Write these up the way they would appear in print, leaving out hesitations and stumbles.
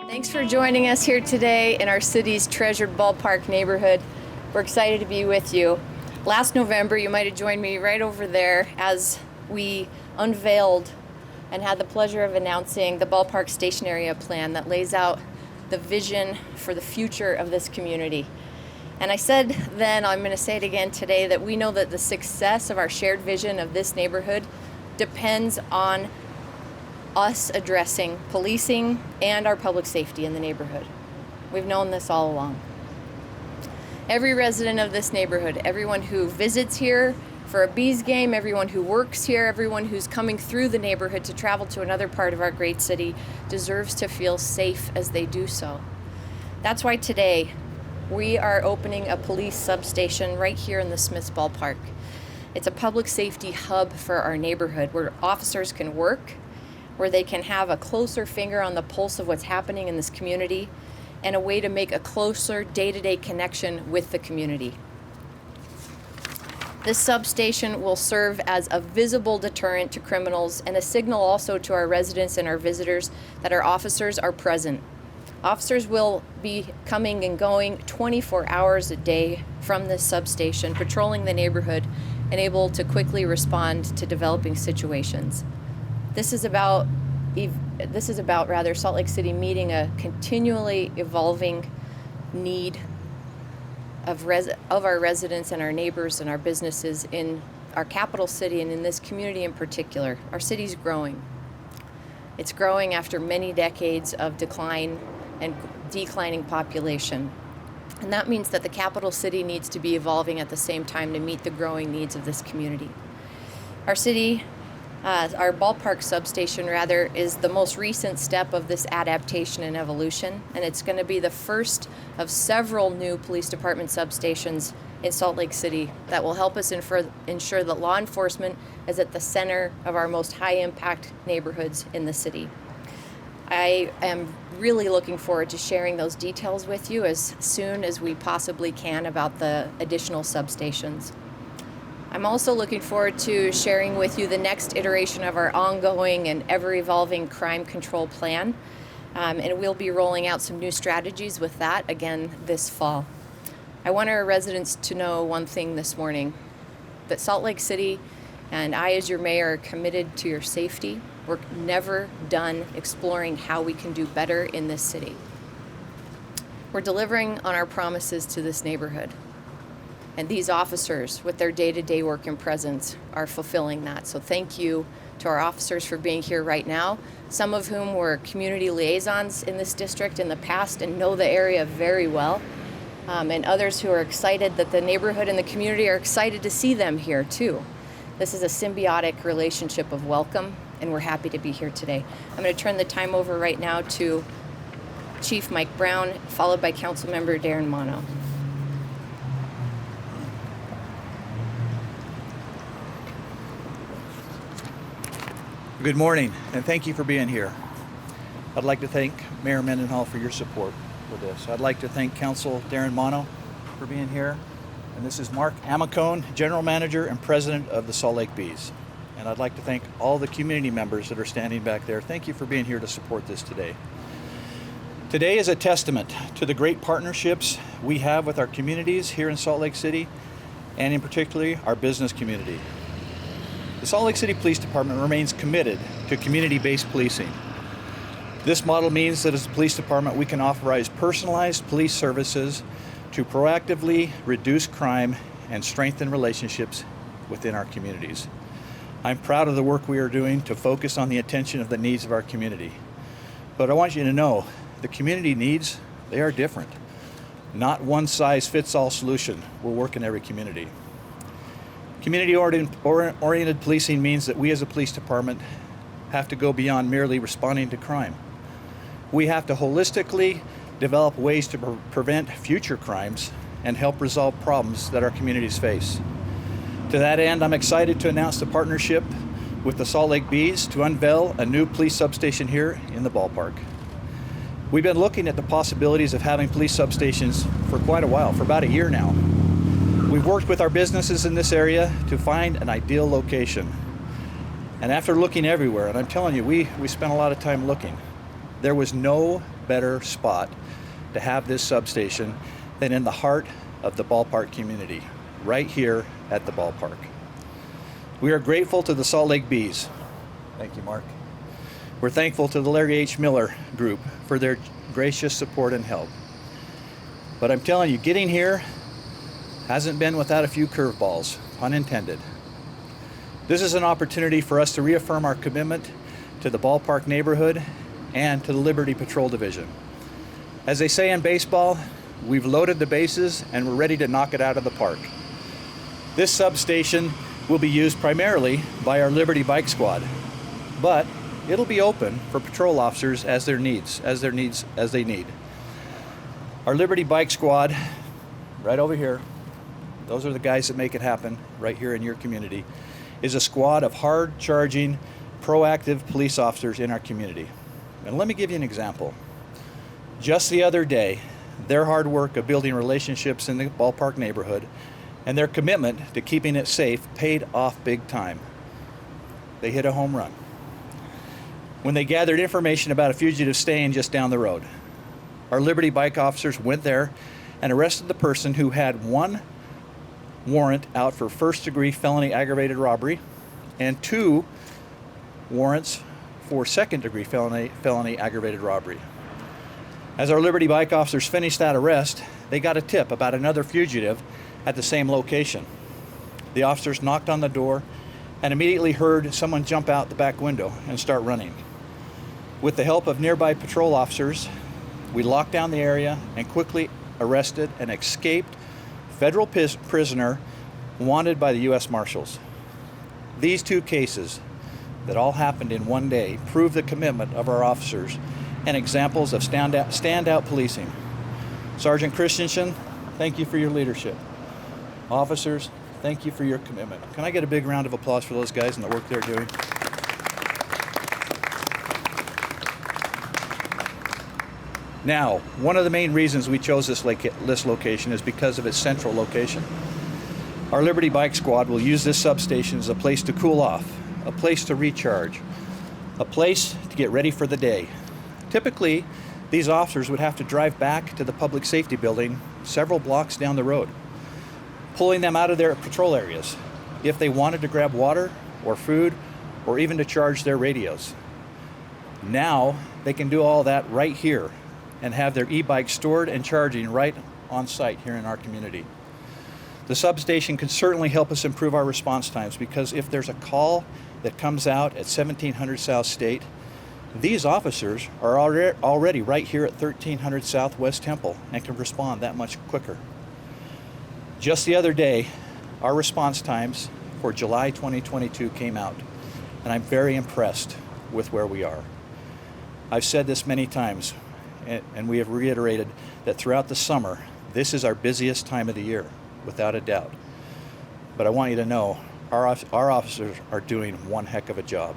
Thanks for joining us here today in our city's treasured Ballpark neighborhood. We're excited to be with you. Last November, you might have joined me right over there as we unveiled and had the pleasure of announcing the Ballpark Station Area Plan that lays out the vision for the future of this community. And I said then, I'm going to say it again today, that we know that the success of our shared vision of this neighborhood depends on us addressing policing and our public safety in the neighborhood. We've known this all along. Every resident of this neighborhood, everyone who visits here for a Bees game, everyone who works here, everyone who's coming through the neighborhood to travel to another part of our great city deserves to feel safe as they do so. That's why today we are opening a police substation right here in the Smiths Ballpark. It's a public safety hub for our neighborhood where officers can work, where they can have a closer finger on the pulse of what's happening in this community, and a way to make a closer day-to-day connection with the community. This substation will serve as a visible deterrent to criminals and a signal also to our residents and our visitors that our officers are present. Officers will be coming and going 24 hours a day from this substation, patrolling the neighborhood and able to quickly respond to developing situations. This is about Salt Lake City meeting a continually evolving need of our residents and our neighbors and our businesses in our capital city and in this community in particular. Our city's growing. It's growing after many decades of decline and declining population. And that means that the capital city needs to be evolving at the same time to meet the growing needs of this community. Our Ballpark substation, is the most recent step of this adaptation and evolution, and it's going to be the first of several new police department substations in Salt Lake City that will help us ensure that law enforcement is at the center of our most high-impact neighborhoods in the city. I am really looking forward to sharing those details with you as soon as we possibly can about the additional substations. I'm also looking forward to sharing with you the next iteration of our ongoing and ever-evolving crime control plan, and we'll be rolling out some new strategies with that again this fall. I want our residents to know one thing this morning, that Salt Lake City and I as your mayor are committed to your safety. We're never done exploring how we can do better in this city. We're delivering on our promises to this neighborhood. And these officers, with their day-to-day work and presence, are fulfilling that. So thank you to our officers for being here right now, some of whom were community liaisons in this district in the past and know the area very well, and others who are excited that the neighborhood and the community are excited to see them here too. This is a symbiotic relationship of welcome, and we're happy to be here today. I'm going to turn the time over right now to Chief Mike Brown, followed by Councilmember Darin Mano. Good morning, and thank you for being here. I'd like to thank Mayor Mendenhall for your support for this. I'd like to thank Council Darin Mano for being here. And this is Marc, Amicone, General Manager and President of the Salt Lake Bees. And I'd like to thank all the community members that are standing back there. Thank you for being here to support this today. Today is a testament to the great partnerships we have with our communities here in Salt Lake City, and in particular, our business community. The Salt Lake City Police Department remains committed to community-based policing. This model means that as a police department, we can authorize personalized police services to proactively reduce crime and strengthen relationships within our communities. I'm proud of the work we are doing to focus on the attention of the needs of our community. But I want you to know, the community needs, they are different. Not one size fits all solution will work in every community. Community-oriented policing means that we as a police department have to go beyond merely responding to crime. We have to holistically develop ways to prevent future crimes and help resolve problems that our communities face. To that end, I'm excited to announce the partnership with the Salt Lake Bees to unveil a new police substation here in the Ballpark. We've been looking at the possibilities of having police substations for quite a while, for about a year now. We've worked with our businesses in this area to find an ideal location. And after looking everywhere, and I'm telling you, we spent a lot of time looking, there was no better spot to have this substation than in the heart of the Ballpark community, right here at the Ballpark. We are grateful to the Salt Lake Bees. Thank you, Marc. We're thankful to the Larry H. Miller Group for their gracious support and help. But I'm telling you, getting here hasn't been without a few curveballs, pun intended. This is an opportunity for us to reaffirm our commitment to the Ballpark neighborhood and to the Liberty Patrol Division. As they say in baseball, we've loaded the bases and we're ready to knock it out of the park. This substation will be used primarily by our Liberty Bike Squad, but it'll be open for patrol officers as they need. Our Liberty Bike Squad, right over here, those are the guys that make it happen right here in your community, is a squad of hard-charging, proactive police officers in our community. And let me give you an example. Just the other day, their hard work of building relationships in the Ballpark neighborhood and their commitment to keeping it safe paid off big time. They hit a home run when they gathered information about a fugitive staying just down the road. Our Liberty Bike officers went there and arrested the person who had one warrant out for first-degree felony aggravated robbery and 2 warrants for second-degree felony aggravated robbery. As our Liberty Bike officers finished that arrest, they got a tip about another fugitive at the same location. The officers knocked on the door and immediately heard someone jump out the back window and start running. With the help of nearby patrol officers, we locked down the area and quickly arrested an escaped federal prisoner wanted by the U.S. Marshals. These 2 cases that all happened in one day prove the commitment of our officers and examples of standout policing. Sergeant Christensen, thank you for your leadership. Officers, thank you for your commitment. Can I get a big round of applause for those guys and the work they're doing? Now, one of the main reasons we chose this location is because of its central location. Our Liberty Bike Squad will use this substation as a place to cool off, a place to recharge, a place to get ready for the day. Typically, these officers would have to drive back to the public safety building several blocks down the road, pulling them out of their patrol areas if they wanted to grab water or food or even to charge their radios. Now, they can do all that right here and have their e-bike stored and charging right on site here in our community. The substation can certainly help us improve our response times because if there's a call that comes out at 1700 South State, these officers are already right here at 1300 Southwest Temple and can respond that much quicker. Just the other day, our response times for July 2022 came out, and I'm very impressed with where we are. I've said this many times, and we have reiterated that throughout the summer, this is our busiest time of the year, without a doubt. But I want you to know, our officers are doing one heck of a job.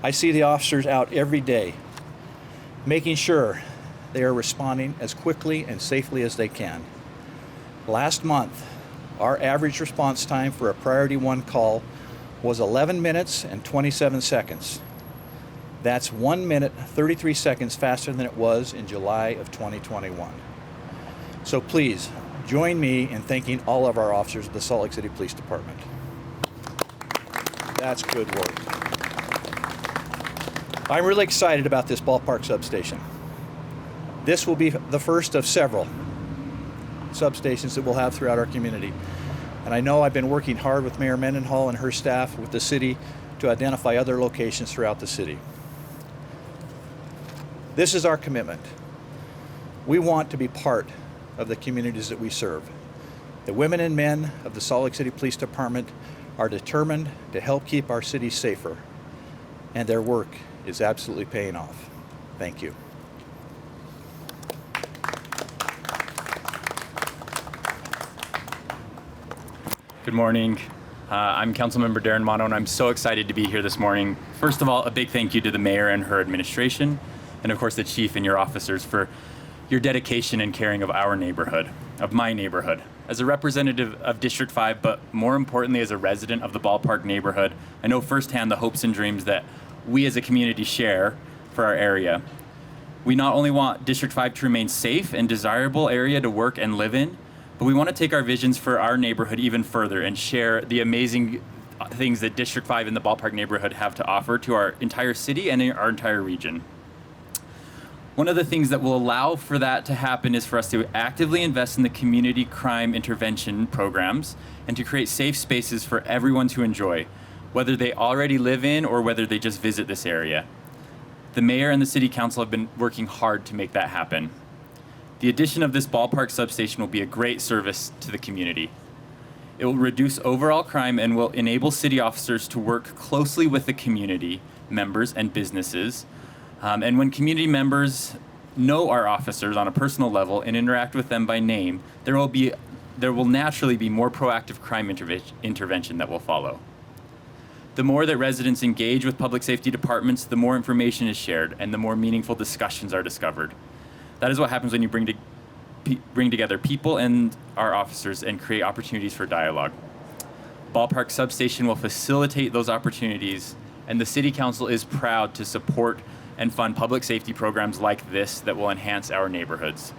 I see the officers out every day, making sure they are responding as quickly and safely as they can. Last month, our average response time for a Priority 1 call was 11 minutes and 27 seconds. That's 1 minute, 33 seconds faster than it was in July of 2021. So please, join me in thanking all of our officers of the Salt Lake City Police Department. That's good work. I'm really excited about this Ballpark substation. This will be the first of several substations that we'll have throughout our community. And I know I've been working hard with Mayor Mendenhall and her staff with the city to identify other locations throughout the city. This is our commitment. We want to be part of the communities that we serve. The women and men of the Salt Lake City Police Department are determined to help keep our city safer, and their work is absolutely paying off. Thank you. Good morning. I'm Councilmember Darin Mano, and I'm so excited to be here this morning. First of all, a big thank you to the mayor and her administration, and of course the chief and your officers for your dedication and caring of our neighborhood, of my neighborhood. As a representative of District 5, but more importantly as a resident of the Ballpark neighborhood, I know firsthand the hopes and dreams that we as a community share for our area. We not only want District 5 to remain safe and desirable area to work and live in, but we want to take our visions for our neighborhood even further and share the amazing things that District 5 and the Ballpark neighborhood have to offer to our entire city and our entire region. One of the things that will allow for that to happen is for us to actively invest in the community crime intervention programs and to create safe spaces for everyone to enjoy, whether they already live in or whether they just visit this area. The mayor and the city council have been working hard to make that happen. The addition of this Ballpark substation will be a great service to the community. It will reduce overall crime and will enable city officers to work closely with the community members and businesses. And when community members know our officers on a personal level and interact with them by name, there will naturally be more proactive crime intervention that will follow. The more that residents engage with public safety departments, the more information is shared and the more meaningful discussions are discovered. That is what happens when you bring together people and our officers and create opportunities for dialogue. Ballpark Substation will facilitate those opportunities, and the City Council is proud to support and fund public safety programs like this that will enhance our neighborhoods.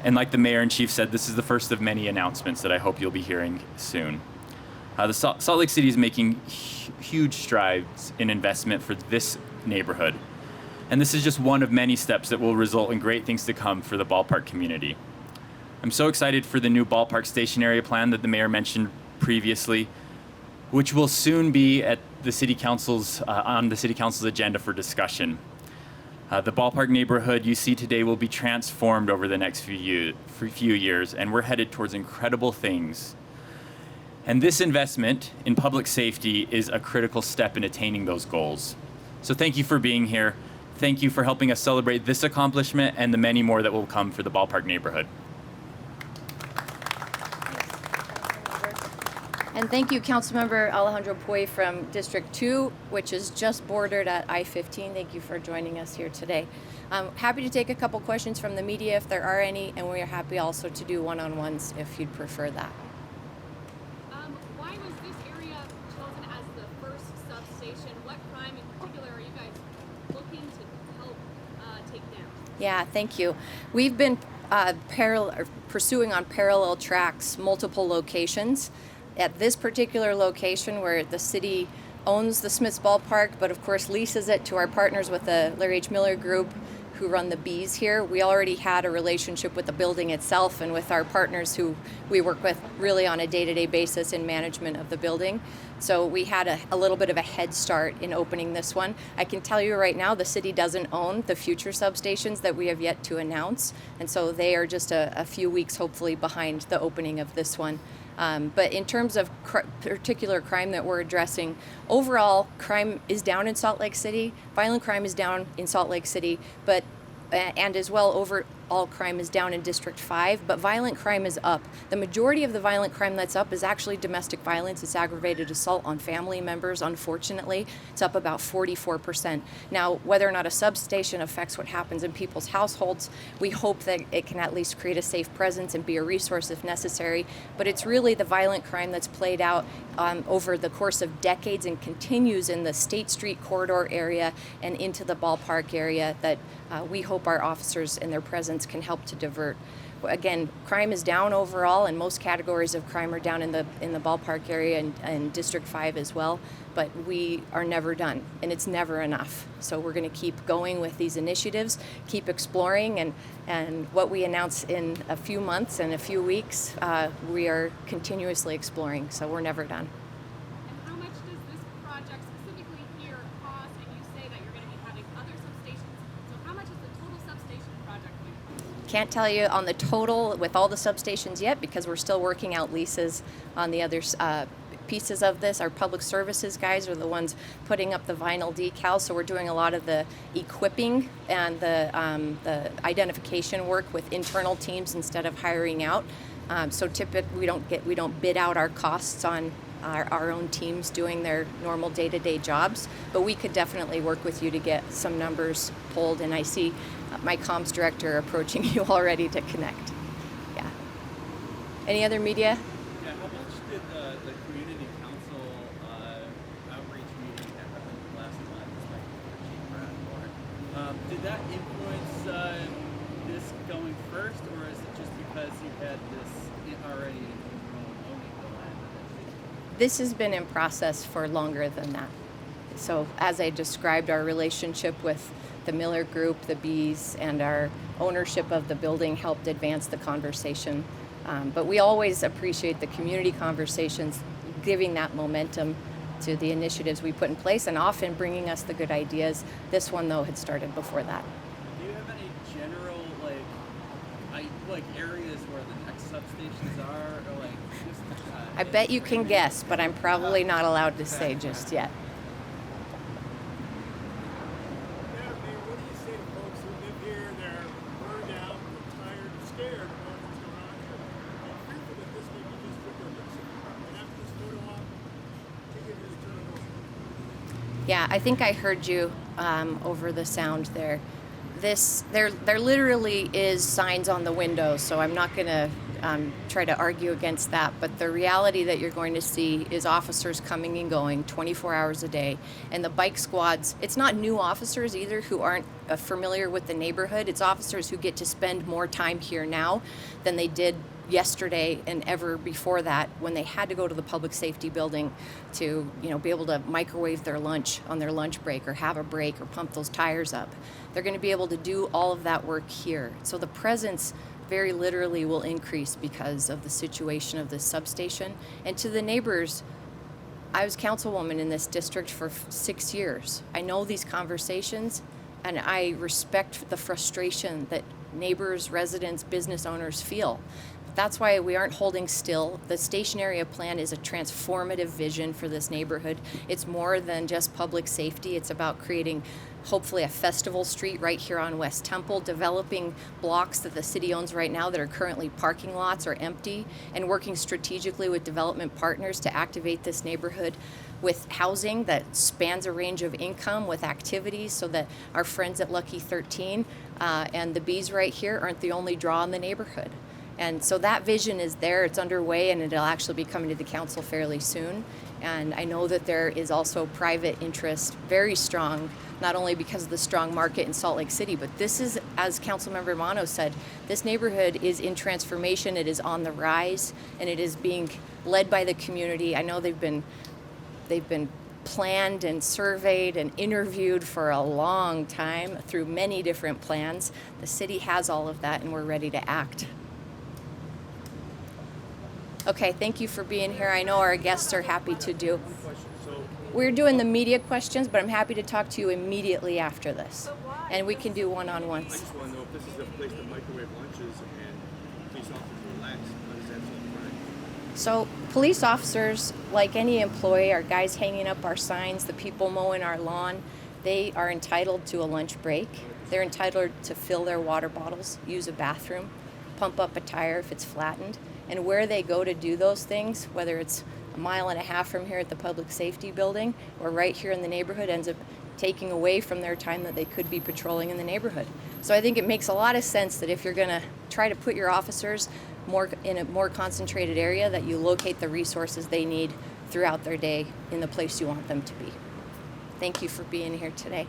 And like the mayor and chief said, this is the first of many announcements that I hope you'll be hearing soon. The Salt Lake City is making huge strides in investment for this neighborhood. And this is just one of many steps that will result in great things to come for the Ballpark community. I'm so excited for the new Ballpark station area plan that the mayor mentioned previously, which will soon be at the City Council's on the City Council's agenda for discussion. The Ballpark neighborhood you see today will be transformed over the next few years, and we're headed towards incredible things. And this investment in public safety is a critical step in attaining those goals. So thank you for being here. Thank you for helping us celebrate this accomplishment and the many more that will come for the Ballpark neighborhood. And thank you, Councilmember Alejandro Puy from District 2, which is just bordered at I-15. Thank you for joining us here today. I'm happy to take a couple questions from the media if there are any, and we're happy also to do one-on-ones if you'd prefer that. Why was this area chosen as the first substation? What crime in particular are you guys looking to help take down? Yeah, thank you. We've been pursuing on parallel tracks multiple locations. At this particular location where the city owns the Smiths Ballpark, but of course leases it to our partners with the Larry H. Miller Group who run the bees here. We already had a relationship with the building itself and with our partners who we work with really on a day-to-day basis in management of the building. So we had a little bit of a head start in opening this one. I can tell you right now the city doesn't own the future substations that we have yet to announce, and so they are just a few weeks hopefully behind the opening of this one. But in terms of particular crime that we're addressing, overall crime is down in Salt Lake City. Violent crime is down in Salt Lake City, but and as well overall crime is down in District 5, but violent crime is up. The majority of the violent crime that's up is actually domestic violence. It's aggravated assault on family members, unfortunately. It's up about 44%. Now, whether or not a substation affects what happens in people's households, we hope that it can at least create a safe presence and be a resource if necessary. But it's really the violent crime that's played out over the course of decades and continues in the State Street corridor area and into the Ballpark area that we hope our officers and their presence can help to divert. Again, crime is down overall, and most categories of crime are down in the Ballpark area and District 5 as well. But we are never done, and it's never enough. So we're going to keep going with these initiatives, keep exploring, and what we announce in a few months and a few weeks, we are continuously exploring. So we're never done. And how much does this project specifically here cost? And you say that you're going to be having other substations. So how much is the total substation project going to cost? Can't tell you on the total with all the substations yet because we're still working out leases on the other pieces of this. Our public services guys are the ones putting up the vinyl decals, so we're doing a lot of the equipping and the identification work with internal teams instead of hiring out. So typically we don't bid out our costs on our own teams doing their normal day-to-day jobs, but we could definitely work with you to get some numbers pulled, and I see my comms director approaching you already to connect. Yeah. Any other media? Yeah, how much did the community council outreach meeting that happened last month, like Chief Brad Did that influence this going first, or is it just because you had this already in owning the land? This has been in process for longer than that. So as I described, our relationship with the Miller Group, the Bees, and our ownership of the building helped advance the conversation. But we always appreciate the community conversations, giving that momentum to the initiatives we put in place and often bringing us the good ideas. This one, though, had started before that. Do you have any general like areas where the next substations are, or like just? I bet you can guess, but I'm probably not allowed to say just yet. Yeah, Mayor, what do you say to folks who live here, they're burned out, they're tired, scared about what's going on here, and fearful that this may be just what they're missing, and after this photo op, take it as turn it over? Yeah, I think I heard you over the sound there. There literally is signs on the windows, so I'm not going to try to argue against that. But the reality that you're going to see is officers coming and going 24 hours a day. And the bike squads, it's not new officers either who aren't familiar with the neighborhood. It's officers who get to spend more time here now than they did yesterday and ever before that, when they had to go to the public safety building to, be able to microwave their lunch on their lunch break or have a break or pump those tires up. They're going to be able to do all of that work here. So the presence very literally will increase because of the situation of this substation. And to the neighbors, I was councilwoman in this district for 6 years. I know these conversations, and I respect the frustration that neighbors, residents, business owners feel. That's why we aren't holding still. The station area plan is a transformative vision for this neighborhood. It's more than just public safety. It's about creating, hopefully, a festival street right here on West Temple, developing blocks that the city owns right now that are currently parking lots or empty, and working strategically with development partners to activate this neighborhood with housing that spans a range of income, with activities, so that our friends at Lucky 13 and the Bees right here aren't the only draw in the neighborhood. And so that vision is there, it's underway, and it'll actually be coming to the council fairly soon. And I know that there is also private interest, very strong, not only because of the strong market in Salt Lake City, but this is, as Councilmember Mano said, this neighborhood is in transformation, it is on the rise, and it is being led by the community. I know they've been planned and surveyed and interviewed for a long time through many different plans. The city has all of that, and we're ready to act. Okay, thank you for being here. I know our guests are happy to do. We're doing the media questions, but I'm happy to talk to you immediately after this. And we can do I one-on-ones. just want to know if this is a place to microwave lunches and police officers relax. How does that sound right? So police officers, like any employee, our guys hanging up our signs, the people mowing our lawn, they are entitled to a lunch break. They're entitled to fill their water bottles, use a bathroom, pump up a tire if it's flattened. And where they go to do those things, whether it's a mile and a half from here at the public safety building or right here in the neighborhood, ends up taking away from their time that they could be patrolling in the neighborhood. So I think it makes a lot of sense that if you're going to try to put your officers in a more concentrated area, that you locate the resources they need throughout their day in the place you want them to be. Thank you for being here today.